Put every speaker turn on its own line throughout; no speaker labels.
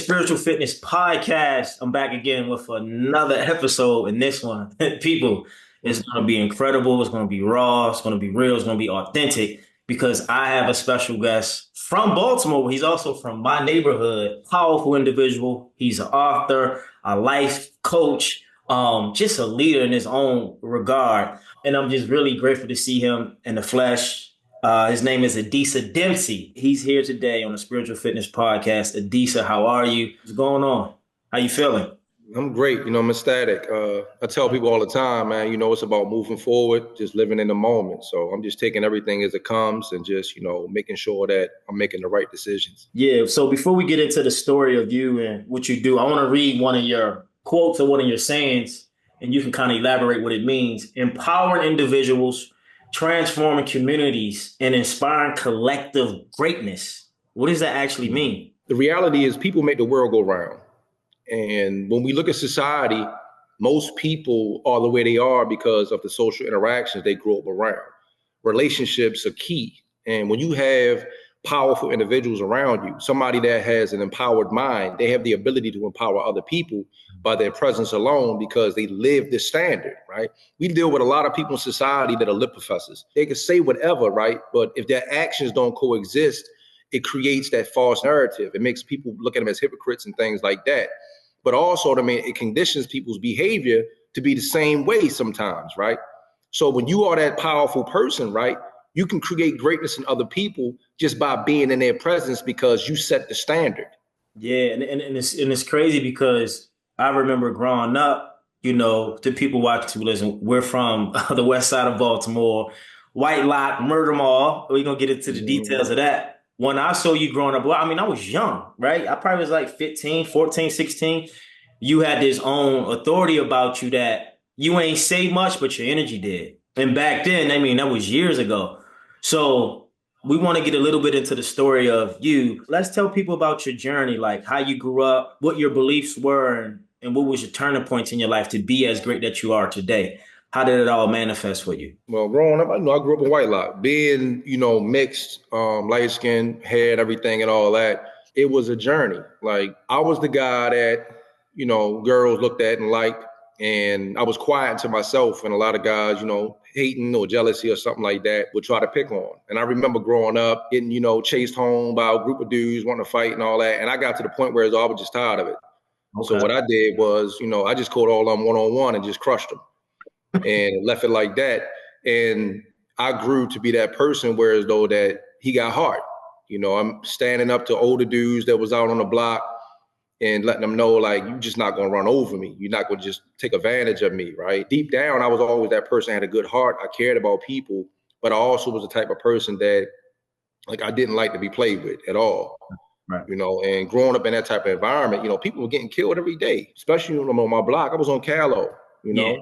Spiritual Fitness Podcast. I'm back again with another episode. And this one, people, is going to be incredible. It's going to be raw. It's going to be real. It's going to be authentic because I have a special guest from Baltimore. He's also from my neighborhood. Powerful individual. He's an author, a life coach, just a leader in his own regard. And I'm just really grateful to see him in the flesh. His name is Adisa Dempsey. He's here today on the Spiritual Fitness Podcast. Adisa, how are you? What's going on? How you feeling?
I'm great. I'm ecstatic. I tell people all the time, man, it's about moving forward, just living in the moment. So I'm just taking everything as it comes and just, making sure that I'm making the right decisions.
Yeah. So before we get into the story of you and what you do, I want to read one of your quotes or one of your sayings, and you can kind of elaborate what it means. Empowering individuals, transforming communities, and inspiring collective greatness. What does that actually mean?
The reality is people make the world go round. And when we look at society, most people are the way they are because of the social interactions they grew up around. Relationships are key. And when you have powerful individuals around you, somebody that has an empowered mind, they have the ability to empower other people by their presence alone because they live this standard, right? We deal with a lot of people in society that are lip professors. They can say whatever, right? But if their actions don't coexist, it creates that false narrative. It makes people look at them as hypocrites and things like that. But also, it conditions people's behavior to be the same way sometimes, right? So when you are that powerful person, right, you can create greatness in other people just by being in their presence because you set the standard.
Yeah, and it's crazy because I remember growing up, to people watching, to listen, we're from the west side of Baltimore, White Lock, Murder Mall. We're going to get into the details of that. When I saw you growing up, well, I mean, I was young, right? I probably was like 15, 14, 16. You had this own authority about you that you ain't say much, but your energy did. And back then, I mean, that was years ago. So we want to get a little bit into the story of you. Let's tell people about your journey, like how you grew up, what your beliefs were, and what was your turning points in your life to be as great that you are today. How did it all manifest for you?
Well, growing up, I grew up in White Lock. Being, mixed, light skin, hair and everything and all that, it was a journey. Like, I was the guy that, girls looked at and liked, and I was quiet to myself. And a lot of guys, hating or jealousy or something like that would try to pick on. And I remember growing up, getting, chased home by a group of dudes wanting to fight and all that. And I got to the point where I was just tired of it. Okay. So what I did was, I just caught all of them one-on-one and just crushed them. And left it like that. And I grew to be that person where as though that he got heart. I'm standing up to older dudes that was out on the block and letting them know, like, you're just not going to run over me. You're not going to just take advantage of me, right? Deep down, I was always that person that had a good heart. I cared about people, but I also was the type of person that, like, I didn't like to be played with at all. Right. And growing up in that type of environment, people were getting killed every day, especially on my block. I was on Callow,
Yeah.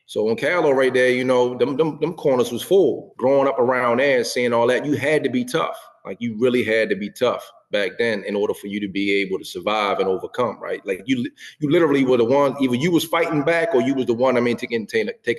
So on Callow right there, them corners was full. Growing up around there and seeing all that, you had to be tough. Like, you really had to be tough back then in order for you to be able to survive and overcome, right? Like, you literally were the one, either you was fighting back or you was the one, taken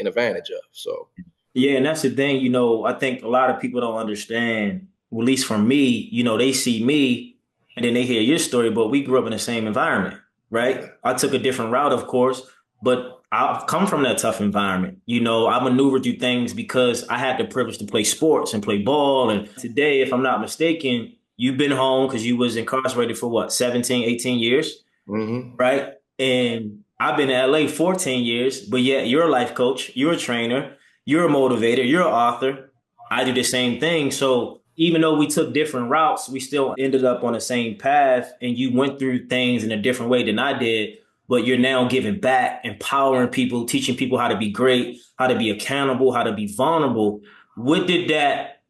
advantage of. So.
Yeah, and that's the thing, I think a lot of people don't understand, well, at least for me, they see me and then they hear your story, but we grew up in the same environment, right? I took a different route, of course, but I've come from that tough environment. I maneuvered through things because I had the privilege to play sports and play ball. And today, if I'm not mistaken, you've been home because you was incarcerated for what, 17, 18 years, right? And I've been in LA 14 years, but yet you're a life coach, you're a trainer, you're a motivator, you're an author. I do the same thing. So even though we took different routes, we still ended up on the same path, and you went through things in a different way than I did. But you're now giving back, empowering people, teaching people how to be great, how to be accountable, how to be vulnerable. What did that,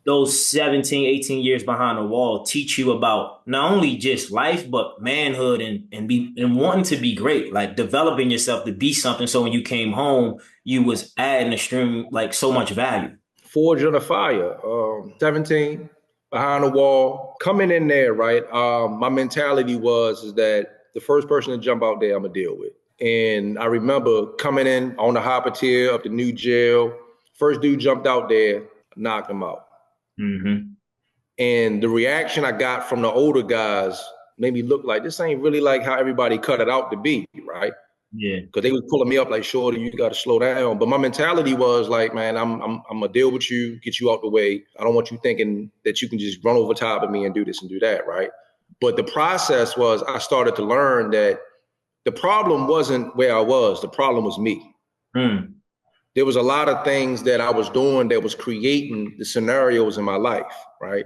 those 17, 18 years behind the wall teach you about not only just life, but manhood and wanting to be great, like developing yourself to be something. So when you came home, you was adding extreme, like, so much value.
Forge on the fire, 17, behind the wall, coming in there, right? My mentality is that the first person to jump out there, I'm going to deal with. And I remember coming in on the hopper tier of the new jail. First dude jumped out there, knocked him out.
Mm-hmm.
And the reaction I got from the older guys made me look like this ain't really like how everybody cut it out to be, right?
Yeah.
Because they was pulling me up like, shorty, you got to slow down. But my mentality was like, man, I'm gonna deal with you, get you out the way. I don't want you thinking that you can just run over top of me and do this and do that, right? But the process was I started to learn that the problem wasn't where I was. The problem was me.
Mm.
There was a lot of things that I was doing that was creating the scenarios in my life, right?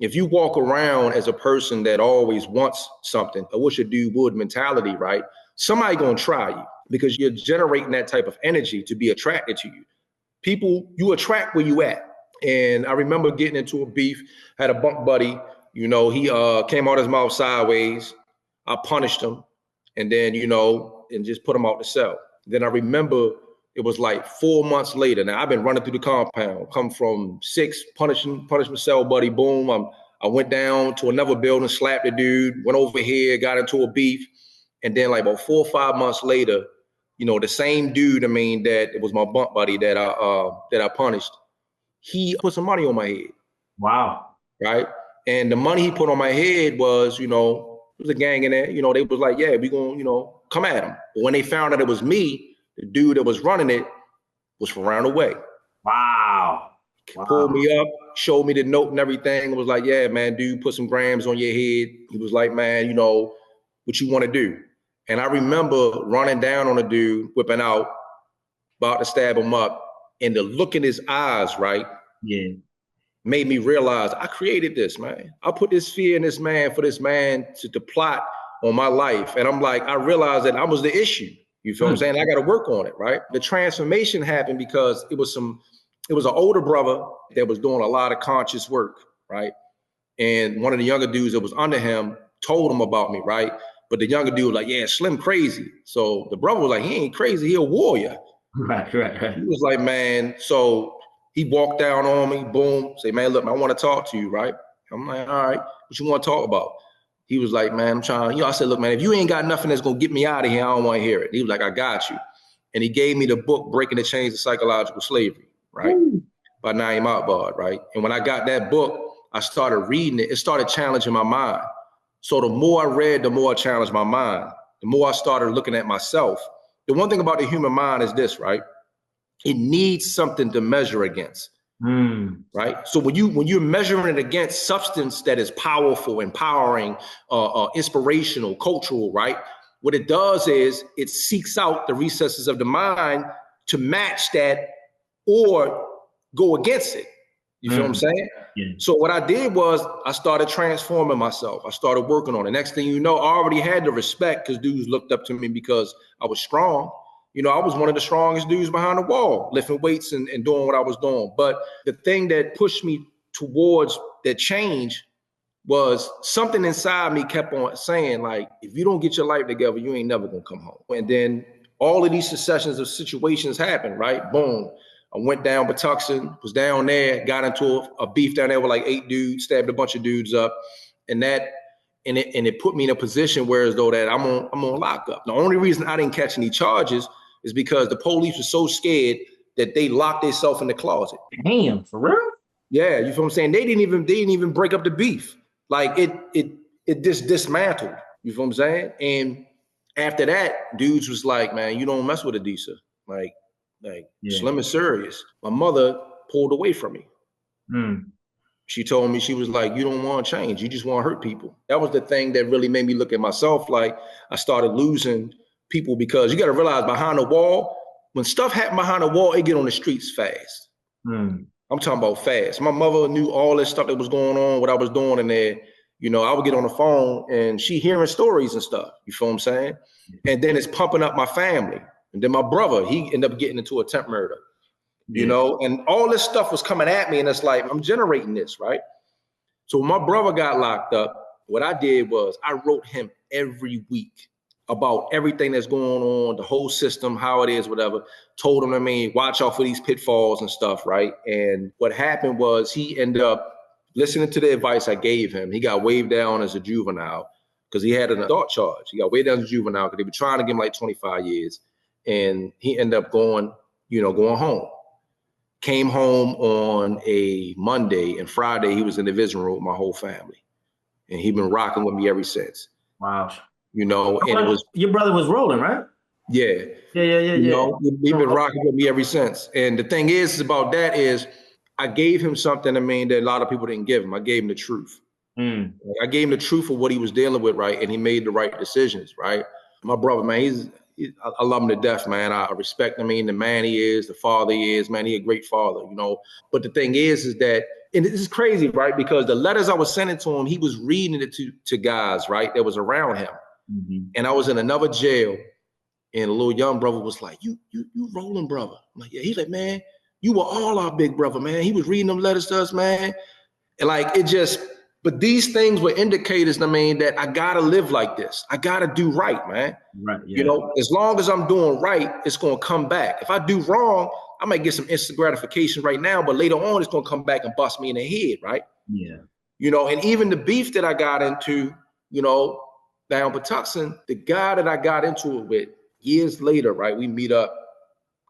If you walk around as a person that always wants something, I wish a dude would mentality, right? Somebody gonna try you because you're generating that type of energy to be attracted to you. People, you attract where you at. And I remember getting into a beef, had a bunk buddy, he came out his mouth sideways. I punished him and then, and just put him out the cell. Then I remember it was like 4 months later. Now I've been running through the compound, come from 6, punishment cell buddy, boom. I went down to another building, slapped the dude, went over here, got into a beef. And then like about 4 or 5 months later, the same dude, that it was my bunk buddy that I punished, he put some money on my head.
Wow.
Right. And the money he put on my head was, there was a gang in there, they was like, yeah, we gonna, come at him. But when they found out it was me, the dude that was running it was from around the way.
Wow.
Pulled me up, showed me the note and everything. It was like, yeah, man, dude, put some grams on your head. He was like, man, what you want to do? And I remember running down on a dude, whipping out, about to stab him up. And the look in his eyes, right?
Yeah.
Made me realize I created this, man. I put this fear in this man for this man to plot on my life. And I'm like, I realized that I was the issue. You feel what I'm saying? I got to work on it, right? The transformation happened because it was an older brother that was doing a lot of conscious work, right? And one of the younger dudes that was under him told him about me, right? But the younger dude was like, yeah, Slim crazy. So the brother was like, he ain't crazy, he a warrior.
Right.
He was like, man, so he walked down on me, boom, say, man, look, I want to talk to you, right? I'm like, all right, what you want to talk about? He was like, man, I'm trying, I said, look, man, if you ain't got nothing that's going to get me out of here, I don't want to hear it. He was like, I got you. And he gave me the book, Breaking the Chains of Psychological Slavery, right? By Naeem Akbar, right? And when I got that book, I started reading it. It started challenging my mind. So the more I read, the more I challenged my mind. The more I started looking at myself. The one thing about the human mind is this, right? It needs something to measure against. Right. So when you're measuring it against substance that is powerful, empowering, inspirational, cultural, right? What it does is it seeks out the recesses of the mind to match that or go against it. You feel what I'm saying?
Yeah.
So what I did was I started transforming myself. I started working on it. Next thing you know, I already had the respect because dudes looked up to me because I was strong. I was one of the strongest dudes behind the wall, lifting weights and doing what I was doing. But the thing that pushed me towards that change was something inside me kept on saying, like, if you don't get your life together, you ain't never gonna come home. And then all of these successions of situations happened, right? Boom. I went down Patuxent, was down there, got into a beef down there with like 8 dudes, stabbed a bunch of dudes up. And it put me in a position where as though that I'm on lockup. The only reason I didn't catch any charges is because the police were so scared that they locked themselves in the closet.
Damn, for real?
Yeah, you feel what I'm saying? They didn't even break up the beef. Like it just dismantled. You feel what I'm saying? And after that, dudes was like, man, you don't mess with Adisa. Like Slim is serious. My mother pulled away from me. She told me, she was like, you don't want to change. You just want to hurt people. That was the thing that really made me look at myself. Like I started losing people because you got to realize behind the wall, when stuff happened behind the wall, it get on the streets fast. I'm talking about fast. My mother knew all this stuff that was going on, what I was doing in there. I would get on the phone and she hearing stories and stuff. You feel what I'm saying? And then it's pumping up my family. And then my brother, he ended up getting into a attempt murder. And all this stuff was coming at me. And it's like, I'm generating this, right? So when my brother got locked up, what I did was I wrote him every week about everything that's going on, the whole system, how it is, whatever. Told him, watch out for these pitfalls and stuff, right? And what happened was he ended up listening to the advice I gave him. He got waved down as a juvenile because he had an adult charge. He got waved down as a juvenile because they were trying to give him like 25 years. And he ended up going home. Came home on a Monday, and Friday he was in the visiting room with my whole family. and he been rocking with me ever since.
Wow.
You know, and it was
Your brother was rolling, right?
yeah. You
Yeah.
know, he been rocking with me ever since. And the thing is about that is I gave him something, I mean, that a lot of people didn't give him. I gave him the truth.
Mm.
I gave him the truth of what he was dealing with, right? And he made the right decisions, right? My brother, man, I love him to death, man. I respect him. I mean, the man he is, the father he is, man, he a great father, you know. But the thing is that, and this is crazy, right? Because the letters I was sending to him, he was reading it to guys, right, that was around him.
Mm-hmm.
And I was in another jail, and a little young brother was like, you rolling, brother. I'm like, yeah. He's like, man, you were all our big brother, man. He was reading them letters to us, man. And like, it just, but these things were indicators, I mean, that I gotta live like this. I gotta do right, man.
Right, yeah.
You know, as long as I'm doing right, it's gonna come back. If I do wrong, I might get some instant gratification right now, but later on, it's gonna come back and bust me in the head, right?
Yeah.
You know, and even the beef that I got into, you know, down Patuxent, the guy that I got into it with years later, right? We meet up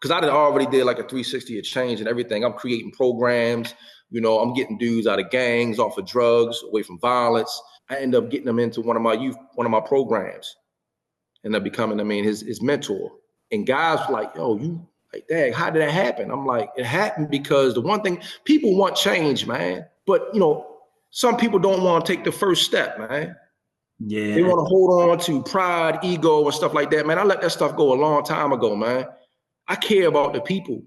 because I already did like a 360 of change and everything. I'm creating programs, you know, I'm getting dudes out of gangs, off of drugs, away from violence. I end up getting them into one of my programs, and up becoming, I mean, his mentor. And guys were like, yo, you like, dang, how did that happen? I'm like, it happened because the one thing, people want change, man. But, you know, some people don't want to take the first step, man.
Yeah.
They want to hold on to pride, ego, and stuff like that, man. I let that stuff go a long time ago, man. I care about the people.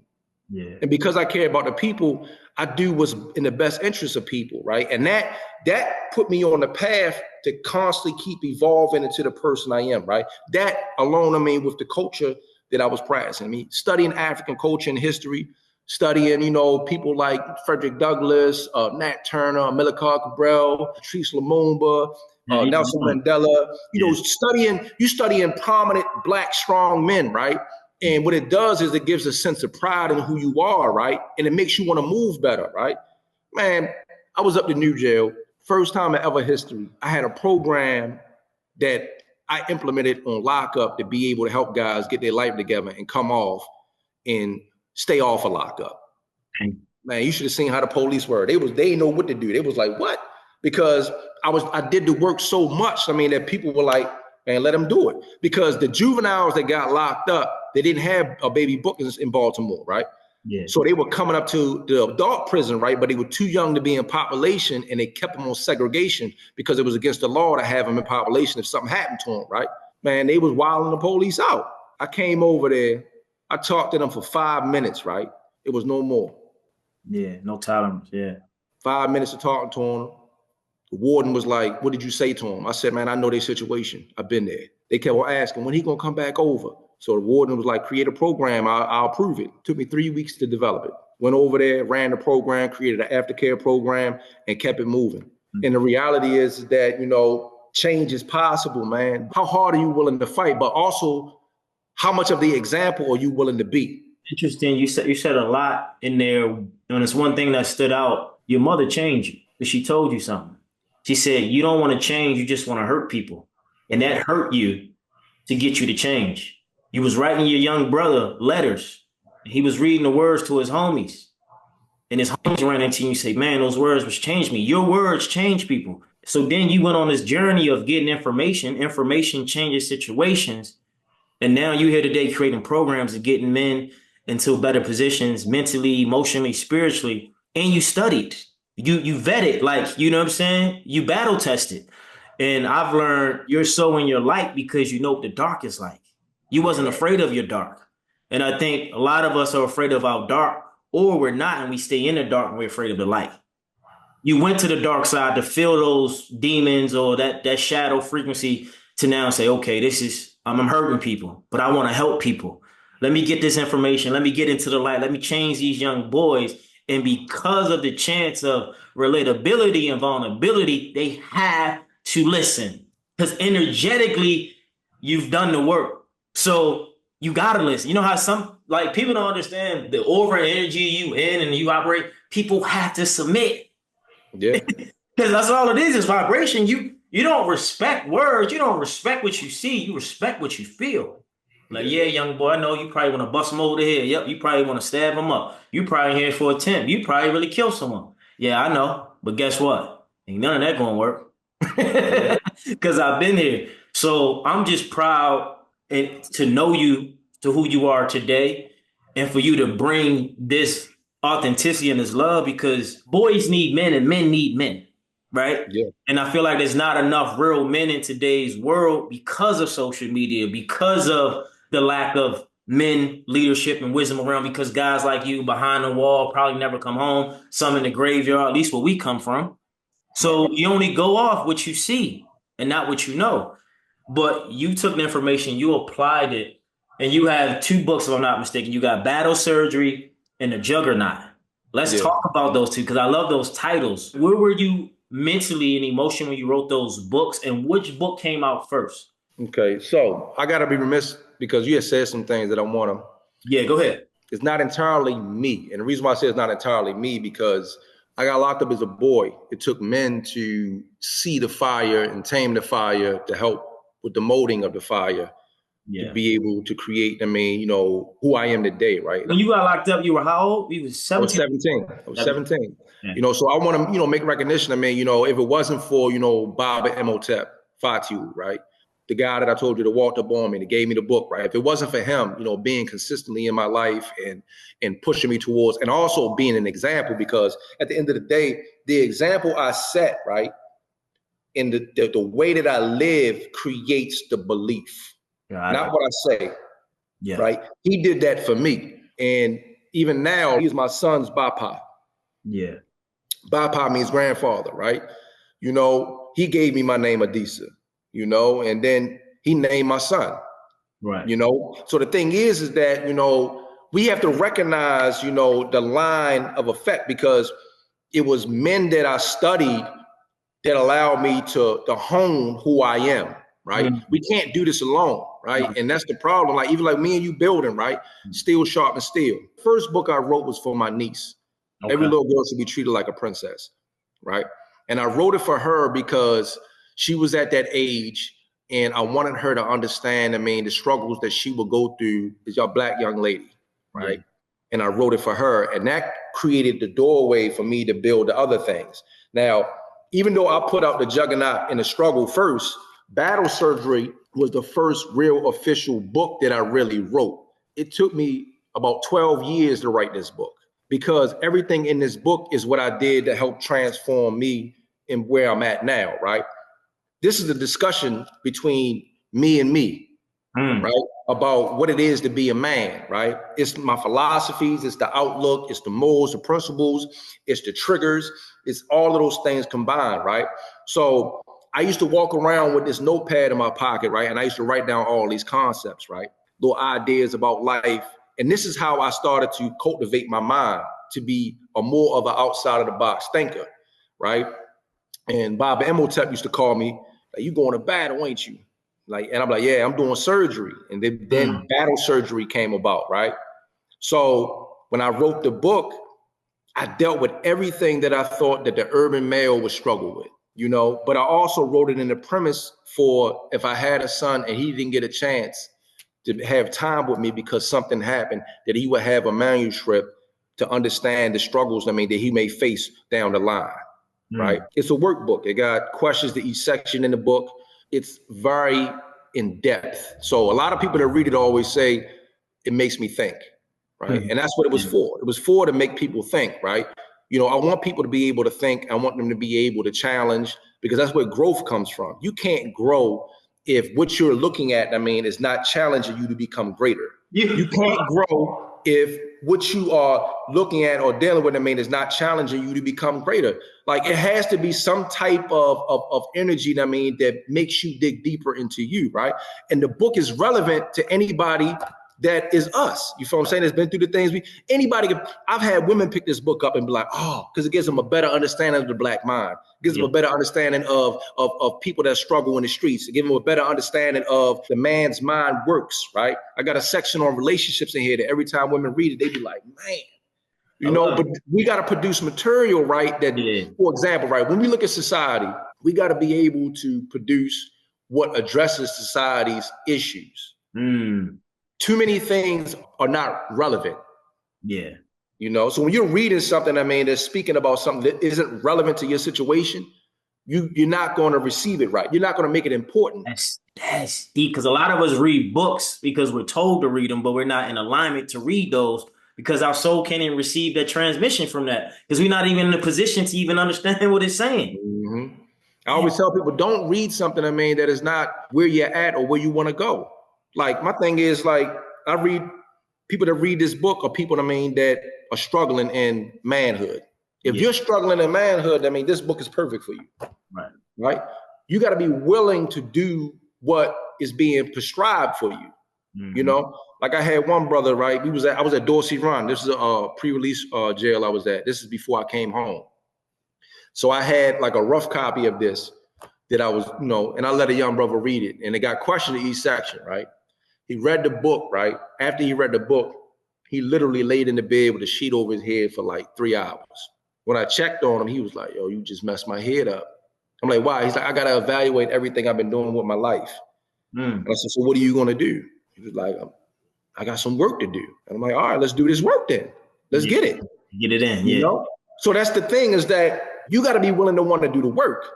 Yeah.
And because I care about the people, I do what's in the best interest of people, right? And that put me on the path to constantly keep evolving into the person I am, right? That alone, I mean, with the culture that I was practicing, I mean, studying African culture and history, studying, you know, people like Frederick Douglass, Nat Turner, Amilcar Cabral, Patrice Lumumba, Nelson Mandela, you know, studying prominent Black strong men, right? And what it does is it gives a sense of pride in who you are, right? And it makes you want to move better, right? Man, I was up to New Jail, first time in ever history. I had a program that I implemented on lockup to be able to help guys get their life together and come off and stay off of lockup. Man, you should have seen how the police were. They didn't know what to do. They was like, what? Because I did the work so much, I mean, that people were like, man, let them do it. Because the juveniles that got locked up, they didn't have a baby bookings in Baltimore, right?
Yeah.
So they were coming up to the adult prison, right? But they were too young to be in population, and they kept them on segregation because it was against the law to have them in population if something happened to them, right? Man, they was wilding the police out. I came over there. I talked to them for 5 minutes, right? It was no more.
Yeah, no tolerance, yeah.
5 minutes of talking to them. The warden was like, what did you say to him? I said, man, I know their situation. I've been there. They kept on asking, when he gonna come back over? So the warden was like, create a program, I'll approve it. Took me 3 weeks to develop it. Went over there, ran the program, created an aftercare program, and kept it moving. Mm-hmm. And the reality is that, you know, change is possible, man. How hard are you willing to fight? But also, how much of the example are you willing to be?
Interesting. You said a lot in there, and it's one thing that stood out. Your mother changed you, but she told you something. She said, you don't want to change, you just want to hurt people. And that hurt you to get you to change. You was writing your young brother letters. He was reading the words to his homies. And his homies ran into you and say, man, those words was changed me. Your words change people. So then you went on this journey of getting information. Information changes situations. And now you're here today creating programs and getting men into better positions mentally, emotionally, spiritually. And you studied. You vetted, like, you know what I'm saying? You battle tested. And I've learned you're so in your light because you know what the dark is like. You wasn't afraid of your dark. And I think a lot of us are afraid of our dark, or we're not, and we stay in the dark and we're afraid of the light. You went to the dark side to feel those demons or that shadow frequency to now say, okay, I'm hurting people, but I want to help people. Let me get this information. Let me get into the light. Let me change these young boys. And because of the chance of relatability and vulnerability, they have to listen. Because energetically, you've done the work. So you got to listen. You know how some, like, people don't understand the aura energy you in and you operate. People have to submit.
Yeah.
Because that's all it is vibration. You don't respect words. You don't respect what you see. You respect what you feel. Like, yeah, young boy, I know you probably want to bust him over the head. Yep, you probably want to stab him up. You probably here for a attempt. You probably really kill someone. Yeah, I know. But guess what? Ain't none of that going to work. because I've been here. So I'm just proud to know you to who you are today, and for you to bring this authenticity and this love because boys need men and men need men, right?
Yeah,
And I feel like there's not enough real men in today's world because of social media, because of the lack of men leadership and wisdom around, because guys like you behind the wall probably never come home, some in the graveyard, at least where we come from.
right.
So you only go off what you see and not what you know. But you took the information, you applied it, and you have two books, if I'm not mistaken. You got Battle Surgery and The Juggernaut. Let's
Yeah.
talk about those two because I love those titles. Where were you mentally and emotionally when you wrote those books, and which book came out first?
Okay. So I got to be remiss because you had said some things that I want to.
Yeah, go ahead.
It's not entirely me. And the reason why I say it's not entirely me, because I got locked up as a boy. It took men to see the fire and tame the fire to help with the molding of the fire to
Yeah.
be able to create, who I am today, right?
When you got locked up, you were how old? You was
I was
17.
17. I was
17.
17.
Yeah.
So I want to, make recognition. If it wasn't for, Bob at Emotep, Fatu, right? The guy that I told you to walk up on me, that gave me the book, right? If it wasn't for him, being consistently in my life and pushing me towards, and also being an example, because at the end of the day, the example I set, right, and the way that I live creates the belief,
Yeah.
not what I say,
Yeah.
right? He did that for me. And even now, he's my son's Bapa.
Yeah.
Bapa means grandfather, right? He gave me my name Adisa, and then he named my son,
Right.
So the thing is that, we have to recognize, the line of effect, because it was men that I studied that allowed me to hone who I am, right? We
Mhm.
can't do this alone, right?
Right.
And that's the problem. Like even like me and you building, right? Steel sharp and steel. First book I wrote was for my niece. Every
Okay.
little girl should be treated like a princess, right? And I wrote it for her because she was at that age and I wanted her to understand, the struggles that she would go through as your black young lady,
Yeah.
right? And I wrote it for her. And that created the doorway for me to build the other things. Now, even though I put out the juggernaut and the struggle first, Battle Surgery was the first real official book that I really wrote. It took me about 12 years to write this book because everything in this book is what I did to help transform me and where I'm at now, right? This is a discussion between me and me,
Mm.
right? About what it is to be a man, right? It's my philosophies, it's the outlook, it's the morals, the principles, it's the triggers, it's all of those things combined, right? So I used to walk around with this notepad in my pocket, right? And I used to write down all these concepts, right? Little ideas about life. And this is how I started to cultivate my mind to be a more of an outside of the box thinker, right? And Bob Emotep used to call me, like, you going to battle, ain't you? Like, and I'm like, yeah, I'm doing surgery. And then battle surgery came about, right? So when I wrote the book, I dealt with everything that I thought that the urban male would struggle with, but I also wrote it in the premise for if I had a son and he didn't get a chance to have time with me because something happened, that he would have a manuscript to understand the struggles, that he may face down the line, right?
Mm.
It's a workbook. It got questions to each section in the book. It's very in depth. So a lot of people that read it always say, it makes me think, right?
Mm.
And that's what it was
Yeah.
for. It was for to make people think, right? I want people to be able to think. I want them to be able to challenge, because that's where growth comes from. You can't grow if what you're looking at, is not challenging you to become greater. You
You.
can't grow if what you are looking at or dealing with, is not challenging you to become greater. Like it has to be some type of energy, that makes you dig deeper into you, right? And the book is relevant to anybody that is us. You feel what I'm saying? It's been through the things I've had women pick this book up and be like, oh, because it gives them a better understanding of the black mind. It gives them
Yeah.
a better understanding of people that struggle in the streets. It gives them a better understanding of the man's mind works, right? I got a section on relationships in here that every time women read it, they be like, man,
I love
but
it.
we got to produce material, right? That,
Yeah.
for example, right, when we look at society, we got to be able to produce what addresses society's issues.
Mm.
Too many things are not relevant,
Yeah.
So when you're reading something, that's speaking about something that isn't relevant to your situation, you're not going to receive it right. You're not going to make it important.
That's deep, because a lot of us read books because we're told to read them, but we're not in alignment to read those because our soul can't even receive that transmission from that because we're not even in a position to even understand what it's saying.
Mm-hmm. I always tell people, don't read something, I mean, that is not where you're at or where you want to go. Like, my thing is, like, I read people that read this book are people, I mean, that are struggling in manhood. If you're struggling in manhood, I mean, this book is perfect for you. Right? You got to be willing to do what is being prescribed for you. Mm-hmm. You know, like I had one brother, right? I was at Dorsey Run. This is a pre-release jail I was at. This is before I came home. So I had like a rough copy of this that I was, you know, and I let a young brother read it, and it got questioned in each section, right? He read the book, right? After he read the book, he literally laid in the bed with a sheet over his head for like 3 hours. When I checked on him, he was like, yo, you just messed my head up. I'm like, why? He's like, I got to evaluate everything I've been doing with my life. And I said, so what are you going to do? He was like, I got some work to do. And I'm like, all right, let's do this work then. Let's get it.
Get it in,
you know? So that's the thing, is that you got to be willing to want to do the work,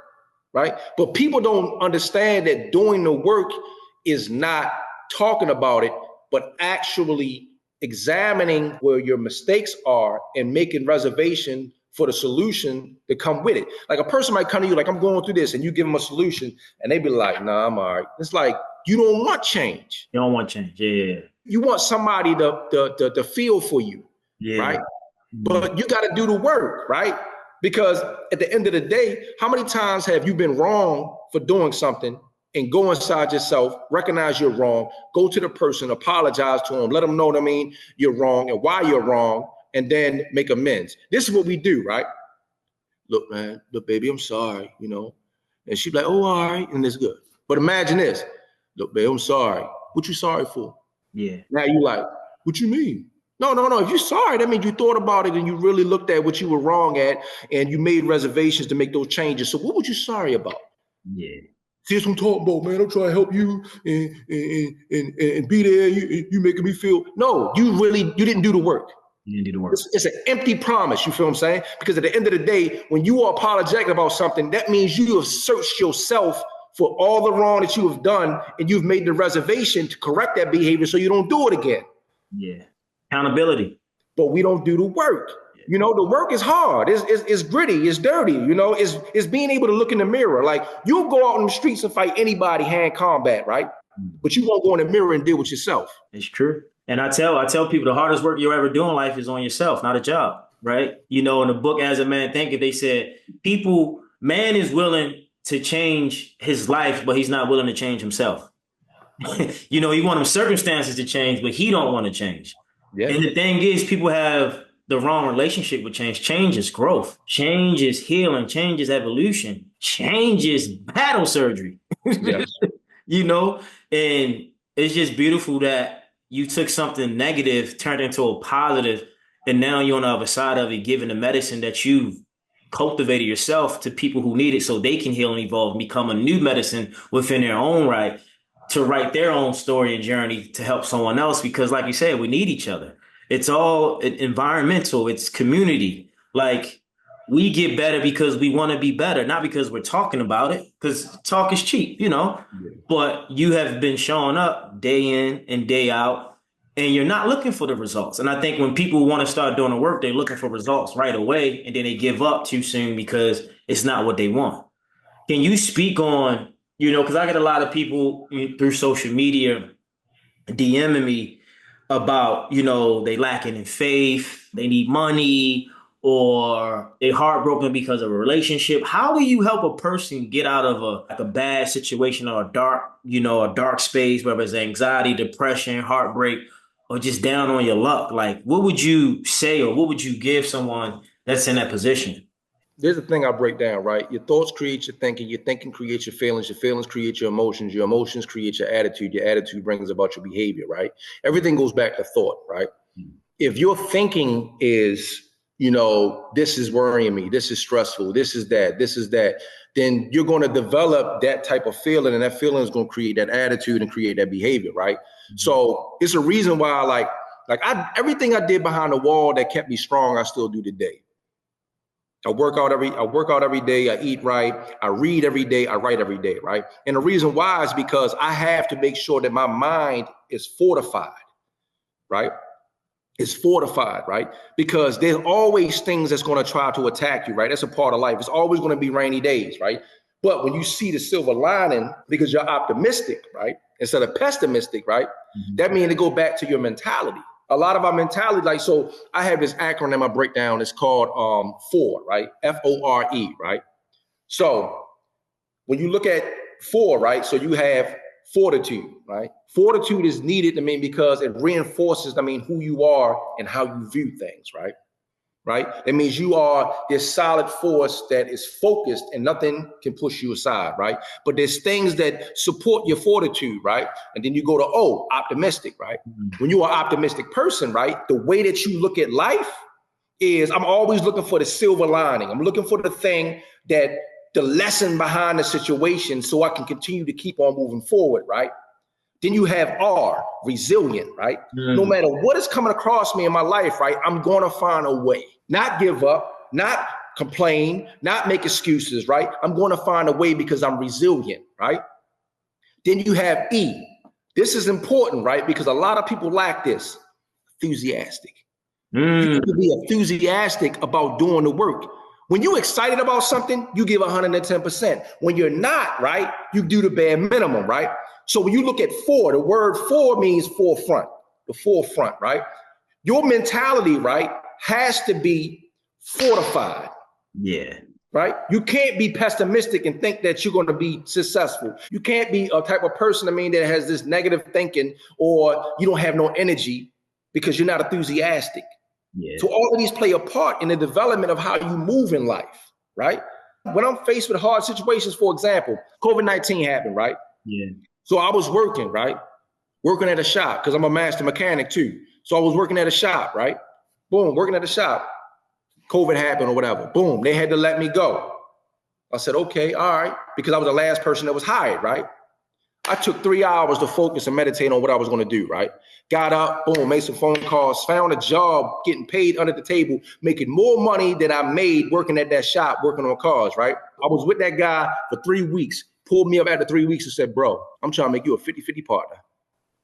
right? But people don't understand that doing the work is not talking about it, but actually examining where your mistakes are and making reservation for the solution to come with it. Like, a person might come to you like, I'm going through this, and you give them a solution and they be like, nah, I'm all right. It's like, you don't want change.
You don't want change. Yeah.
You want somebody to feel for you. Right? But you got to do the work, right? Because at the end of the day, how many times have you been wrong for doing something and go inside yourself, recognize you're wrong, go to the person, apologize to them, let them know what I mean, you're wrong and why you're wrong, and then make amends. This is what we do, right? Look, man, look, baby, I'm sorry, you know. And she'd be like, oh, all right, and it's good. But imagine this. Look, babe, I'm sorry. What you sorry for?
Yeah.
Now you like, what you mean? No. If you're sorry, that means you thought about it and you really looked at what you were wrong at and you made reservations to make those changes. So what were you sorry about?
Yeah.
See what I'm talking about, man. I'm trying to help you and be there. You making me feel. No, you didn't do the work.
You didn't do the work.
It's an empty promise. You feel what I'm saying? Because at the end of the day, when you are apologetic about something, that means you have searched yourself for all the wrong that you have done, and you've made the reservation to correct that behavior so you don't do it again.
Yeah. Accountability.
But we don't do the work. You know, the work is hard. It's gritty. It's dirty. You know, it's being able to look in the mirror. Like, you'll go out in the streets and fight anybody hand combat, right? But you won't go in the mirror and deal with yourself.
It's true. And I tell people the hardest work you'll ever do in life is on yourself, not a job, right? You know, in the book, As a Man Thinketh, they said man is willing to change his life, but he's not willing to change himself. You know, he want circumstances to change, but he don't want to change. Yeah. And the thing is, people have the wrong relationship with change. Change is growth. Change is healing. Change is evolution. Change is battle surgery. Yes. You know, and it's just beautiful that you took something negative, turned into a positive, and now you're on the other side of it, giving the medicine that you've cultivated yourself to people who need it so they can heal and evolve and become a new medicine within their own right to write their own story and journey to help someone else. Because like you said, we need each other. It's all environmental. It's community. Like, we get better because we want to be better, not because we're talking about it, because talk is cheap, you know. Yeah. But you have been showing up day in and day out, and you're not looking for the results. And I think when people want to start doing the work, they're looking for results right away, and then they give up too soon because it's not what they want. Can you speak on, you know, because I get a lot of people through social media DMing me about, you know, they lacking in faith, they need money, or they're heartbroken because of a relationship. How do you help a person get out of a bad situation or a dark space, whether it's anxiety, depression, heartbreak, or just down on your luck? Like, what would you say, or what would you give someone that's in that position?
There's the thing I break down, right? Your thoughts create your thinking creates your feelings create your emotions create your attitude brings about your behavior, right? Everything goes back to thought, right? Mm-hmm. If your thinking is, you know, this is worrying me, this is stressful, this is that, then you're going to develop that type of feeling, and that feeling is going to create that attitude and create that behavior, right? Mm-hmm. So it's a reason why everything I did behind the wall that kept me strong, I still do today. I work out every day. I eat right. I read every day. I write every day, right? And the reason why is because I have to make sure that my mind is fortified, right? It's fortified, right? Because there's always things that's going to try to attack you, right? That's a part of life. It's always going to be rainy days, right? But when you see the silver lining, because you're optimistic, right? Instead of pessimistic, right? That means to go back to your mentality. A lot of our mentality, like, so I have this acronym I break down. It's called FORE, right? FORE, right? So when you look at FORE, right? So you have fortitude, right? Fortitude is needed, because it reinforces, who you are and how you view things, right? Right? It means you are this solid force that is focused and nothing can push you aside, right? But there's things that support your fortitude, right? And then you go to optimistic, right? When you are an optimistic person, right? The way that you look at life is I'm always looking for the silver lining. I'm looking for the lesson behind the situation so I can continue to keep on moving forward, right? Then you have R, resilient, right? No matter what is coming across me in my life, right? I'm going to find a way, not give up, not complain, not make excuses, right? I'm going to find a way because I'm resilient, right? Then you have E. This is important, right? Because a lot of people lack this, enthusiastic. You have to be enthusiastic about doing the work. When you're excited about something, you give 110%. When you're not, right, you do the bare minimum, right? So when you look at FORE, the word FORE means forefront, the forefront, right? Your mentality, right, has to be fortified.
Yeah.
Right? You can't be pessimistic and think that you're going to be successful. You can't be a type of person, that has this negative thinking or you don't have no energy because you're not enthusiastic.
Yeah.
So all of these play a part in the development of how you move in life, right? When I'm faced with hard situations, for example, COVID-19 happened, right?
Yeah.
So I was working, right? Working at a shop because I'm a master mechanic too. So I was working at a shop, right? Boom, working at a shop. COVID happened or whatever. Boom, they had to let me go. I said, okay, all right, because I was the last person that was hired, right? I took 3 hours to focus and meditate on what I was going to do, right? Got up, boom, made some phone calls, found a job, getting paid under the table, making more money than I made working at that shop, working on cars, right? I was with that guy for 3 weeks, pulled me up after 3 weeks and said, bro, I'm trying to make you a 50-50 partner.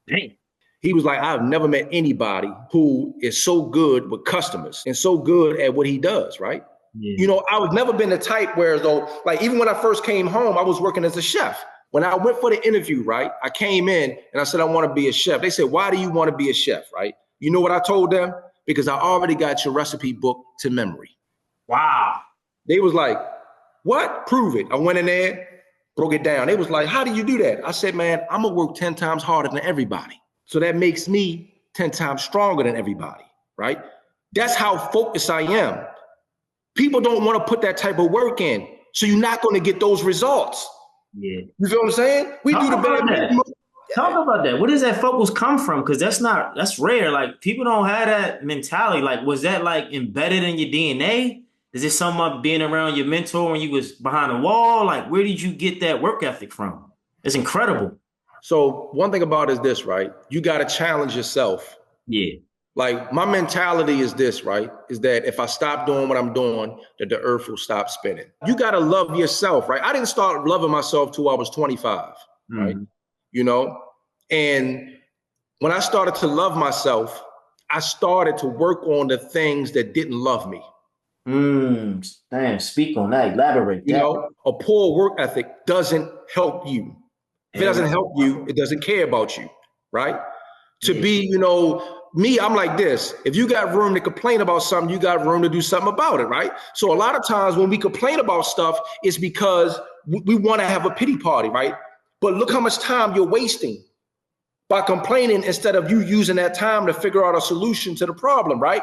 Dang.
He was like, I've never met anybody who is so good with customers and so good at what he does, right?
Yeah.
I was never been the type where though, like even when I first came home, I was working as a chef. When I went for the interview, right, I came in and I said, I want to be a chef. They said, why do you want to be a chef, right? You know what I told them? Because I already got your recipe book to memory.
Wow.
They was like, what? Prove it. I went in there, broke it down. They was like, how do you do that? I said, man, I'm going to work 10 times harder than everybody. So that makes me 10 times stronger than everybody, right? That's how focused I am. People don't want to put that type of work in. So you're not going to get those results.
Yeah.
You feel what I'm saying? We do the bare minimum.
Talk about that. Where does that focus come from? Because that's rare. Like people don't have that mentality. Like, was that like embedded in your DNA? Is it something about being around your mentor when you was behind a wall? Like, where did you get that work ethic from? It's incredible.
So one thing about it is this, right? You got to challenge yourself.
Yeah.
Like my mentality is this, right? Is that if I stop doing what I'm doing, that the earth will stop spinning. You got to love yourself, right? I didn't start loving myself till I was 25, right? And when I started to love myself, I started to work on the things that didn't love me.
Damn, speak on that. Elaborate.
A poor work ethic doesn't help you. If it doesn't help you, it doesn't care about you, right? To be, me, I'm like this. If you got room to complain about something, you got room to do something about it, right? So a lot of times when we complain about stuff, it's because we want to have a pity party, right? But look how much time you're wasting by complaining instead of you using that time to figure out a solution to the problem, right?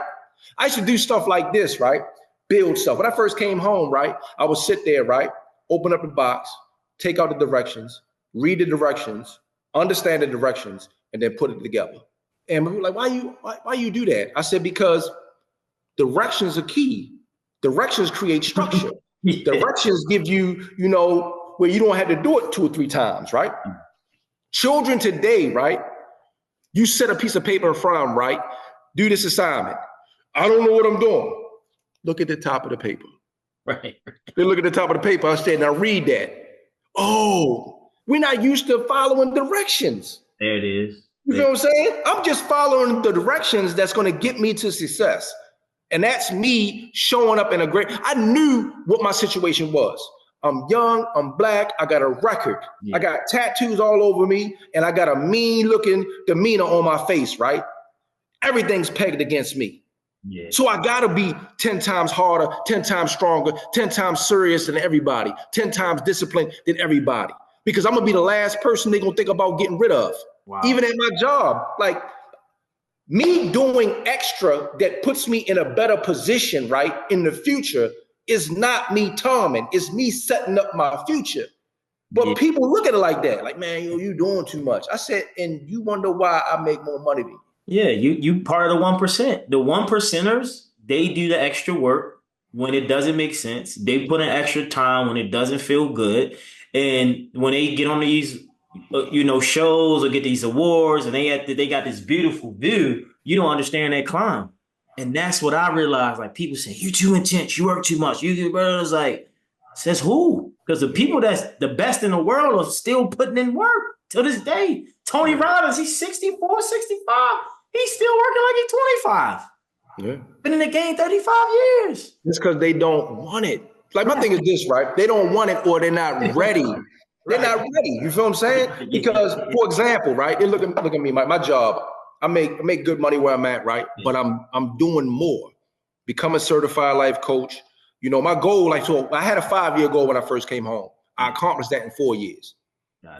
I used to do stuff like this, right? Build stuff. When I first came home, right, I would sit there, right? Open up the box, take out the directions, read the directions, understand the directions, and then put it together. And we were like, why you do that? I said, because directions are key. Directions create structure. Directions give you, where you don't have to do it 2 or 3 times, right? Children today, right? You set a piece of paper in front of them, right? Do this assignment. I don't know what I'm doing. Look at the top of the paper.
Right.
They look at the top of the paper. I said, now read that. Oh, we're not used to following directions.
There it is.
You feel what I'm saying? I'm just following the directions that's going to get me to success. And that's me showing up in a great, I knew what my situation was. I'm young, I'm black, I got a record.
Yeah.
I got tattoos all over me, and I got a mean looking demeanor on my face, right? Everything's pegged against me.
Yeah.
So I gotta be 10 times harder, 10 times stronger, 10 times serious than everybody, 10 times disciplined than everybody. Because I'm gonna be the last person they're gonna think about getting rid of.
Wow.
Even at my job, like me doing extra that puts me in a better position, right, in the future is not me Toming, it's me setting up my future. But people look at it like that, like, man, you doing too much. I said, and you wonder why I make more money than you.
Yeah, you part of the 1%. The 1%ers, they do the extra work when it doesn't make sense. They put in extra time when it doesn't feel good. And when they get on these shows or get these awards and they got this beautiful view, you don't understand that climb. And that's what I realized. Like people say, you too intense, you work too much. It's like, says who? Because the people that's the best in the world are still putting in work to this day. Tony Robbins, he's 64, 65. He's still working like he's 25. Yeah. Been in the game 35 years.
It's because they don't want it. Like my thing is this, right? They don't want it or they're not ready. They're not ready. You feel what I'm saying? Because, for example, right? They look at me, my job. I make good money where I'm at, right? But I'm doing more. Become a certified life coach. You know, my goal, like, so I had a 5-year goal when I first came home. I accomplished that in 4 years.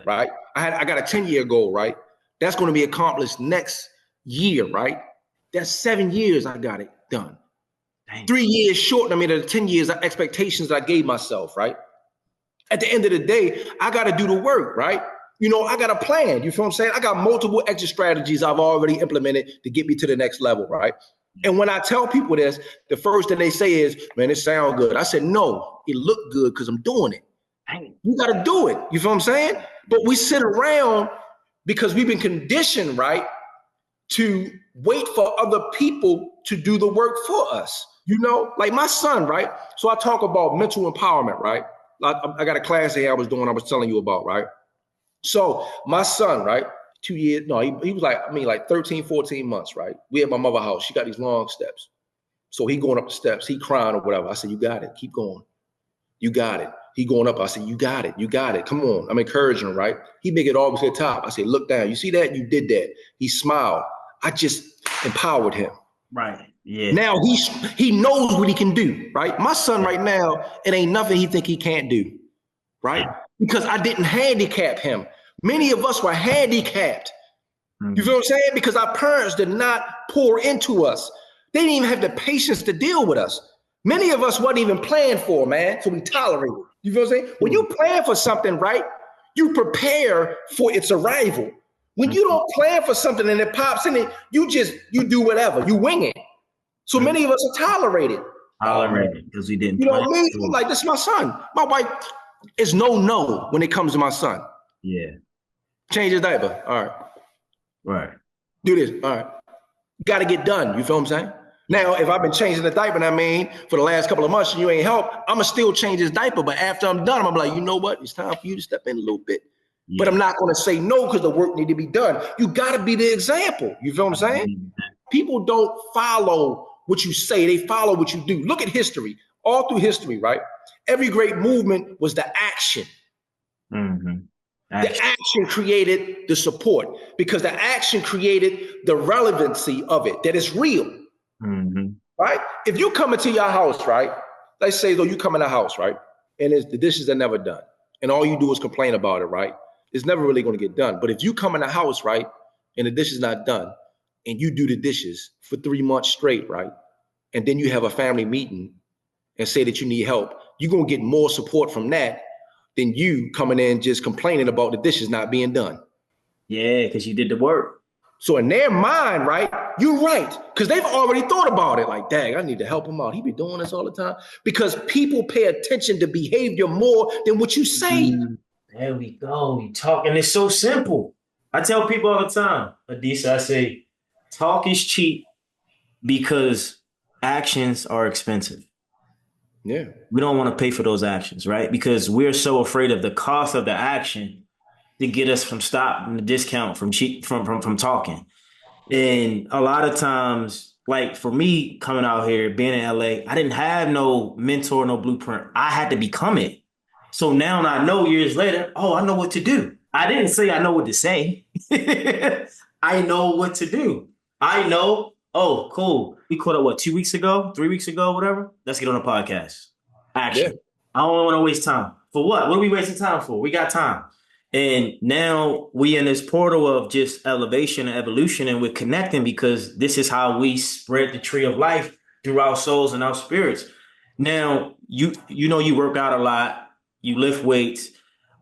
Right? I got a 10-year goal, right? That's going to be accomplished next year, right? That's 7 years I got it done. Dang. 3 years short, I mean, the 10 years expectations that I gave myself, right? At the end of the day, I got to do the work, right? You know, I got a plan. You feel what I'm saying? I got multiple exit strategies I've already implemented to get me to the next level, right? And when I tell people this, the first thing they say is, man, it sounds good. I said, no, it looked good because I'm doing it. You got to do it. You feel what I'm saying? But we sit around because we've been conditioned, right, to wait for other people to do the work for us. You know, like my son, right? So I talk about mental empowerment, right? I got a class here I was telling you about, right? So my son, right? 2 years, no, he was like 13, 14 months, right? We at my mother's house. She got these long steps. So he going up the steps, he crying or whatever. I said, you got it. Keep going. You got it. He going up. I said, you got it. You got it. Come on. I'm encouraging him, right? He make it all to the top. I said, look down. You see that? You did that. He smiled. I just empowered him.
Right. Yeah.
Now he knows what he can do, right? My son right now, it ain't nothing he think he can't do, right? Because I didn't handicap him. Many of us were handicapped. You feel what I'm saying? Because our parents did not pour into us. They didn't even have the patience to deal with us. Many of us wasn't even planned for, man, so we tolerate it. You feel what I'm saying? When you plan for something, right, you prepare for its arrival. When you don't plan for something and it pops in it, you do whatever. You wing it. So many of us are tolerated.
Tolerated because we didn't.
You know what I mean? Like, this is my son. My wife is no when it comes to my son.
Yeah.
Change his diaper. All right.
Right.
Do this. All right. Got to get done. You feel what I'm saying? Now, if I've been changing the diaper, for the last couple of months and you ain't help, I'm going to still change his diaper. But after I'm done, I'm like, you know what? It's time for you to step in a little bit. Yeah. But I'm not going to say no because the work need to be done. You got to be the example. You feel what I'm saying? People don't follow what you say. They follow what you do. Look at history. All through history, right? Every great movement was the action. Mm-hmm. The action created the support because the action created the relevancy of it, that it's real. Mm-hmm. Right? If you come into your house, right? Let's say though you come in a house, right? And the dishes are never done. And all you do is complain about it, right? It's never really going to get done. But if you come in a house, right? And the dish is not done and you do the dishes for 3 months straight, right? And then you have a family meeting and say that you need help, you're going to get more support from that than you coming in just complaining about the dishes not being done.
Yeah, because you did the work.
So in their mind, right, you're right, because they've already thought about it. Like, dang, I need to help him out. He be doing this all the time. Because people pay attention to behavior more than what you say.
There we go. We talk, and it's so simple. I tell people all the time, Adisa, I say, talk is cheap because actions are expensive.
Yeah.
We don't want to pay for those actions, right? Because we're so afraid of the cost of the action to get us from stopping the discount from cheap from talking. And a lot of times, like for me coming out here, being in LA, I didn't have no mentor, no blueprint. I had to become it. So now I know years later, oh, I know what to do. I didn't say I know what to say. I know what to do. I know, oh, cool. We caught up, what, 2 weeks ago, 3 weeks ago, whatever? Let's get on a podcast.
Yeah.
Action. I don't want to waste time. For what? What are we wasting time for? We got time. And now we in this portal of just elevation and evolution, and we're connecting because this is how we spread the tree of life through our souls and our spirits. Now, you work out a lot, you lift weights.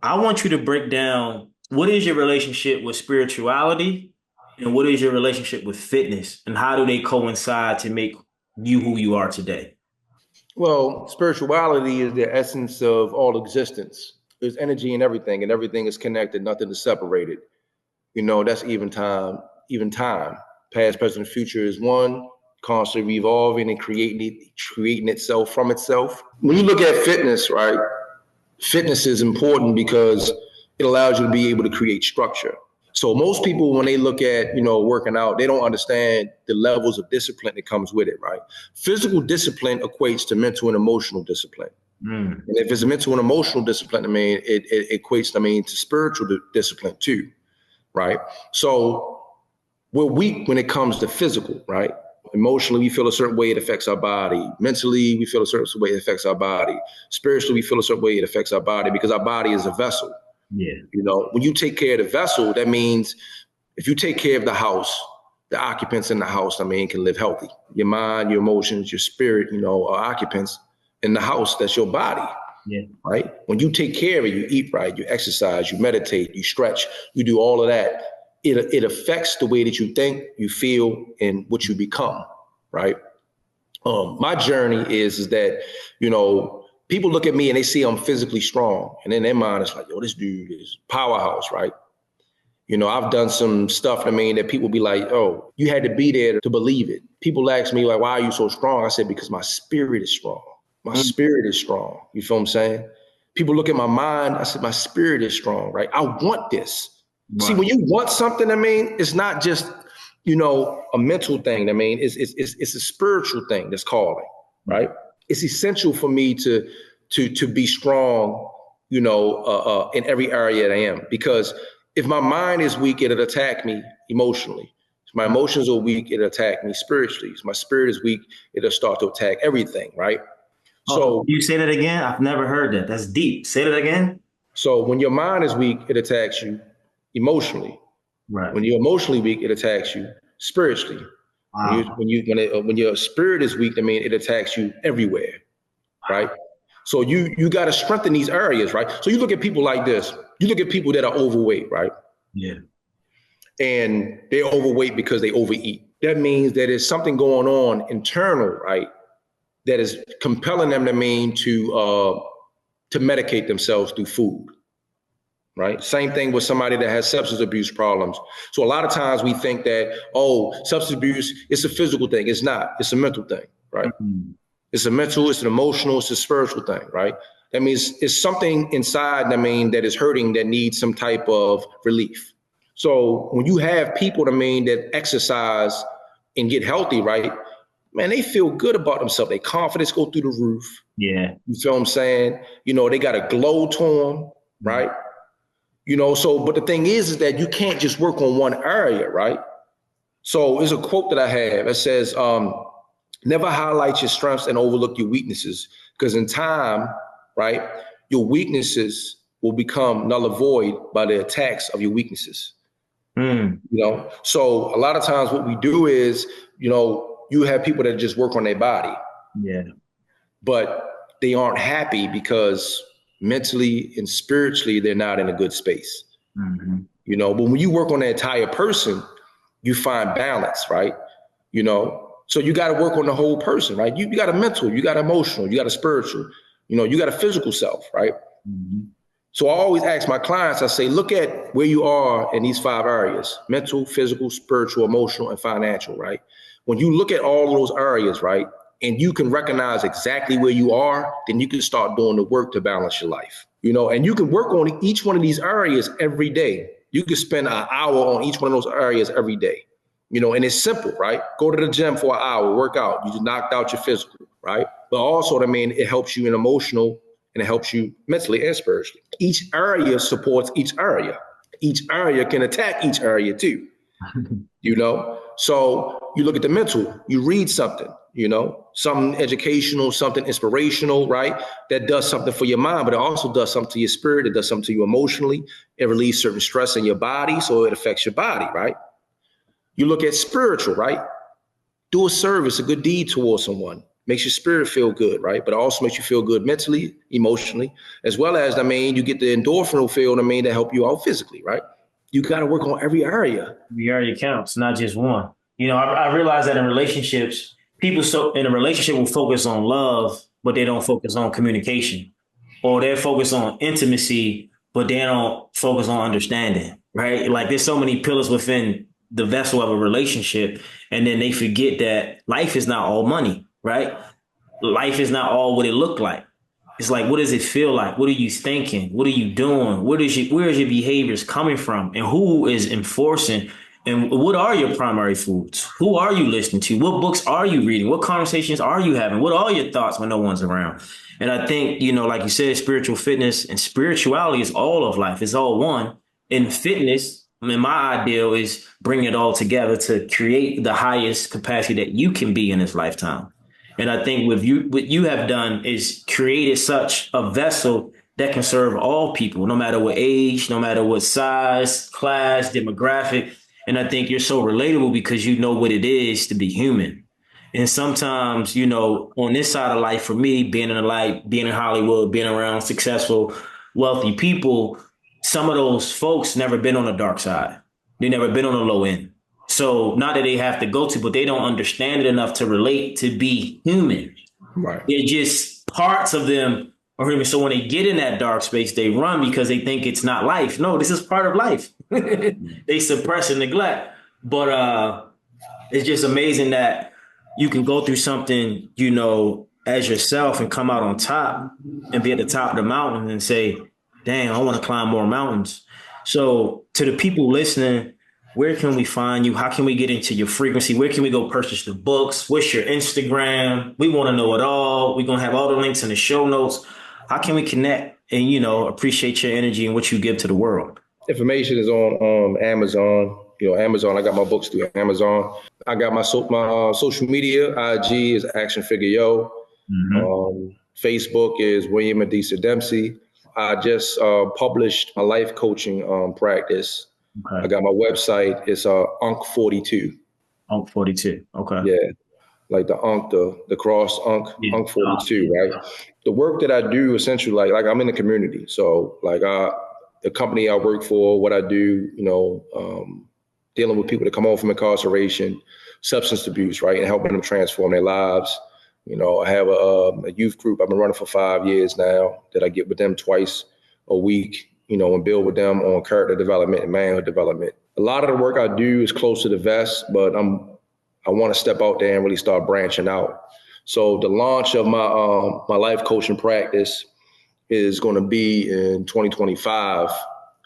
I want you to break down what is your relationship with spirituality and what is your relationship with fitness and how do they coincide to make you who you are today?
Well, spirituality is the essence of all existence. There's energy in everything, and everything is connected. Nothing is separated. That's even time. Even time, past, present, future is one, constantly evolving and creating itself from itself. When you look at fitness, right? Fitness is important because it allows you to be able to create structure. So most people, when they look at, working out, they don't understand the levels of discipline that comes with it, right? Physical discipline equates to mental and emotional discipline. And if it's a mental and emotional discipline, it equates, to spiritual discipline too, right? So we're weak when it comes to physical, right? Emotionally, we feel a certain way, it affects our body. Mentally, we feel a certain way, it affects our body. Spiritually, we feel a certain way, it affects our body because our body is a vessel.
Yeah.
When you take care of the vessel, that means if you take care of the house, the occupants in the house, can live healthy. Your mind, your emotions, your spirit, are occupants in the house. That's your body.
Yeah.
Right? When you take care of it, you eat right, you exercise, you meditate, you stretch, you do all of that. It affects the way that you think, you feel, and what you become, right? My journey is that, people look at me and they see I'm physically strong. And in their mind, it's like, yo, this dude is powerhouse, right? I've done some stuff, that people be like, oh, you had to be there to believe it. People ask me, like, why are you so strong? I said, because my spirit is strong. My spirit is strong. You feel what I'm saying? People look at my mind. I said, my spirit is strong, right? I want this. Right. See, when you want something, it's not just, a mental thing. It's a spiritual thing that's calling, right? It's essential for me to be strong, in every area that I am. Because if my mind is weak, it'll attack me emotionally. If my emotions are weak, it'll attack me spiritually. If my spirit is weak, it'll start to attack everything, right?
So you say that again? I've never heard that. That's deep. Say that again.
So when your mind is weak, it attacks you emotionally.
Right.
When you're emotionally weak, it attacks you spiritually. Wow. When your spirit is weak, it attacks you everywhere, right? So you got to strengthen these areas, right? So you look at people like this. You look at people that are overweight, right? Yeah. And they're overweight because they overeat. That means that there's something going on internal, right? That is compelling them to medicate themselves through food, right? Same thing with somebody that has substance abuse problems. So a lot of times we think that, substance abuse, it's a physical thing. It's not. It's a mental thing, right? Mm-hmm. It's a mental, it's an emotional, it's a spiritual thing, right? That means it's something inside, that is hurting that needs some type of relief. So when you have people, that exercise and get healthy, right? Man, they feel good about themselves. Their confidence go through the roof. Yeah. You feel what I'm saying? They got a glow to them, right? But the thing is that you can't just work on one area, right? So there's a quote that I have. It says, never highlight your strengths and overlook your weaknesses, because in time, right, your weaknesses will become null and void by the attacks of your weaknesses. So a lot of times what we do is, you have people that just work on their body. Yeah. But they aren't happy because mentally and spiritually, they're not in a good space. Mm-hmm. But when you work on the entire person, you find balance, right? So you got to work on the whole person, right? You got a mental, you got emotional, you got a spiritual, you got a physical self, right? Mm-hmm. So I always ask my clients, I say, look at where you are in these 5 areas: mental, physical, spiritual, emotional, and financial, right? When you look at all of those areas, right, and you can recognize exactly where you are, then you can start doing the work to balance your life, and you can work on each one of these areas every day. You can spend an hour on each one of those areas every day, and it's simple, right? Go to the gym for an hour, work out. You just knocked out your physical, right? But also, it helps you in emotional and it helps you mentally and spiritually. Each area supports each area. Each area can attack each area too. So you look at the mental, you read something, something educational, something inspirational, right? That does something for your mind, but it also does something to your spirit. It does something to you emotionally. It relieves certain stress in your body, so it affects your body, right? You look at spiritual, right? Do a service, a good deed towards someone. Makes your spirit feel good, right? But it also makes you feel good mentally, emotionally, as well as, you get the endorphin feel, that help you out physically, right? You got to work on every area.
Every area counts, not just one. I realize that in relationships, people in a relationship will focus on love, but they don't focus on communication, or they focus on intimacy, but they don't focus on understanding, right? Like there's so many pillars within the vessel of a relationship, and then they forget that life is not all money, right? Life is not all what it looked like. It's like, what does it feel like? What are you thinking? What are you doing? Where is your behaviors coming from? And who is enforcing? And what are your primary foods? Who are you listening to? What books are you reading? What conversations are you having? What are your thoughts when no one's around? And I think, like you said, spiritual fitness and spirituality is all of life. It's all one. And fitness, my ideal is bringing it all together to create the highest capacity that you can be in this lifetime. And I think what you have done is created such a vessel that can serve all people, no matter what age, no matter what size, class, demographic. And I think you're so relatable because you know what it is to be human. And sometimes, on this side of life, for me, being in the light, being in Hollywood, being around successful, wealthy people, some of those folks never been on the dark side. They never been on the low end. So not that they have to go to, but they don't understand it enough to relate to be human.
Right.
They're just parts of them are human. So when they get in that dark space, they run because they think it's not life. No, this is part of life. They suppress and neglect. But it's just amazing that you can go through something, as yourself and come out on top and be at the top of the mountain and say, dang, I want to climb more mountains. So to the people listening, where can we find you? How can we get into your frequency? Where can we go purchase the books? What's your Instagram? We want to know it all. We're going to have all the links in the show notes. How can we connect and, appreciate your energy and what you give to the world?
Information is on Amazon. Amazon, I got my books through Amazon. I got my social media. IG is Action Figure Yo. Mm-hmm. Facebook is William Adisa Dempsey. I just published my life coaching practice. Okay. I got my website. It's Unc 42.
Unc 42. Okay.
Yeah, like the Unc, the cross Unc, yeah. Unc 42, right? The work that I do essentially, like I'm in the community. So like the company I work for, what I do, dealing with people that come home from incarceration, substance abuse, right, and helping them transform their lives. I have a youth group I've been running for 5 years now that I get with them twice a week, and build with them on character development and manhood development. A lot of the work I do is close to the vest, but I want to step out there and really start branching out. So the launch of my life coaching practice is going to be in 2025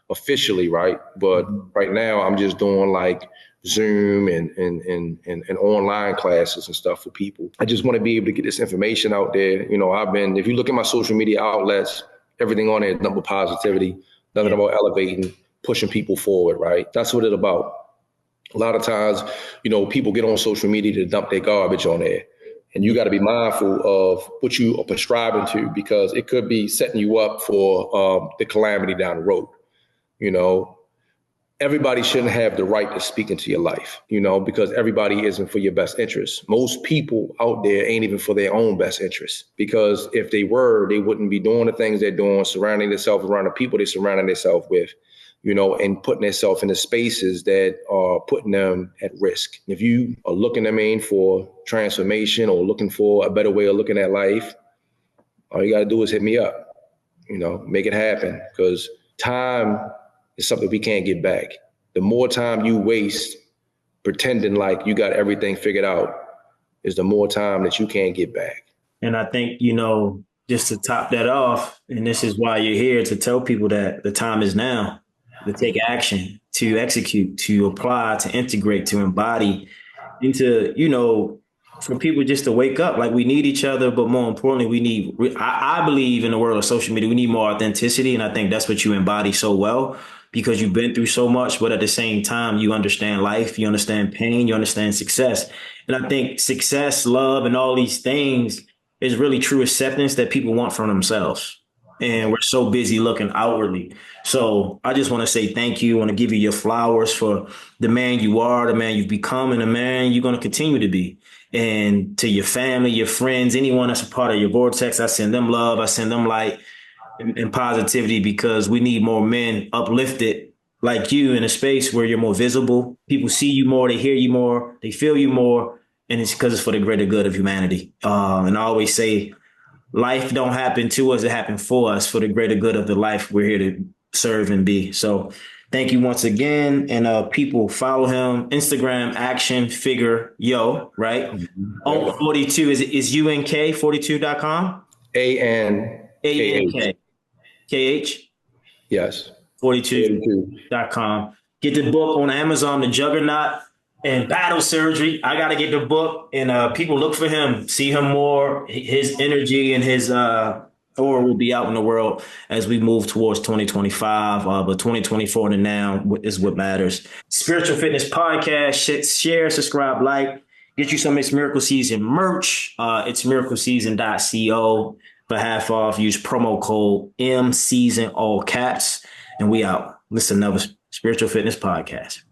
officially, right? But right now I'm just doing like Zoom and online classes and stuff for people. I just want to be able to get this information out there. If you look at my social media outlets, everything on there is nothing but positivity, nothing about elevating, pushing people forward, right? That's what it's about. A lot of times, people get on social media to dump their garbage on there. And you got to be mindful of what you are prescribing to, because it could be setting you up for the calamity down the road. Everybody shouldn't have the right to speak into your life, because everybody isn't for your best interest. Most people out there ain't even for their own best interest, because if they were, they wouldn't be doing the things they're doing, surrounding themselves around the people they're surrounding themselves with, and putting themselves into spaces that are putting them at risk. If you are looking, for transformation or looking for a better way of looking at life, all you got to do is hit me up, make it happen, because time is something we can't get back. The more time you waste pretending like you got everything figured out, is the more time that you can't get back.
And I think, just to top that off, and this is why you're here, to tell people that the time is now to take action, to execute, to apply, to integrate, to embody, and to, for people just to wake up. Like, we need each other, but more importantly, I believe in the world of social media, we need more authenticity. And I think that's what you embody so well, because you've been through so much, but at the same time, you understand life, you understand pain, you understand success. And I think success, love, and all these things is really true acceptance that people want from themselves. And we're so busy looking outwardly. So I just want to say thank you. I want to give you your flowers for the man you are, the man you've become, and the man you're going to continue to be. And to your family, your friends, anyone that's a part of your vortex, I send them love. I send them light and positivity, because we need more men uplifted like you in a space where you're more visible. People see you more, they hear you more, they feel you more. And it's because it's for the greater good of humanity. And I always say, life don't happen to us, it happened for us, for the greater good of the life we're here to serve and be. So thank you once again. And people, follow him, Instagram, action figure yo, right? On 42, is UNK42.com?
ANKH.
ANKH
Yes.
42.com. Get the book on Amazon, The Juggernaut and Battle Surgery. I got to get the book, and people look for him, see him more. His energy and his aura will be out in the world as we move towards 2025. But 2024 and now is what matters. Spiritual Fitness Podcast. Share, subscribe, like. Get you some It's Miracle Season merch. It's miracleseason.co for half off. Use promo code MSeason, all caps. And we out. Listen, another Spiritual Fitness Podcast.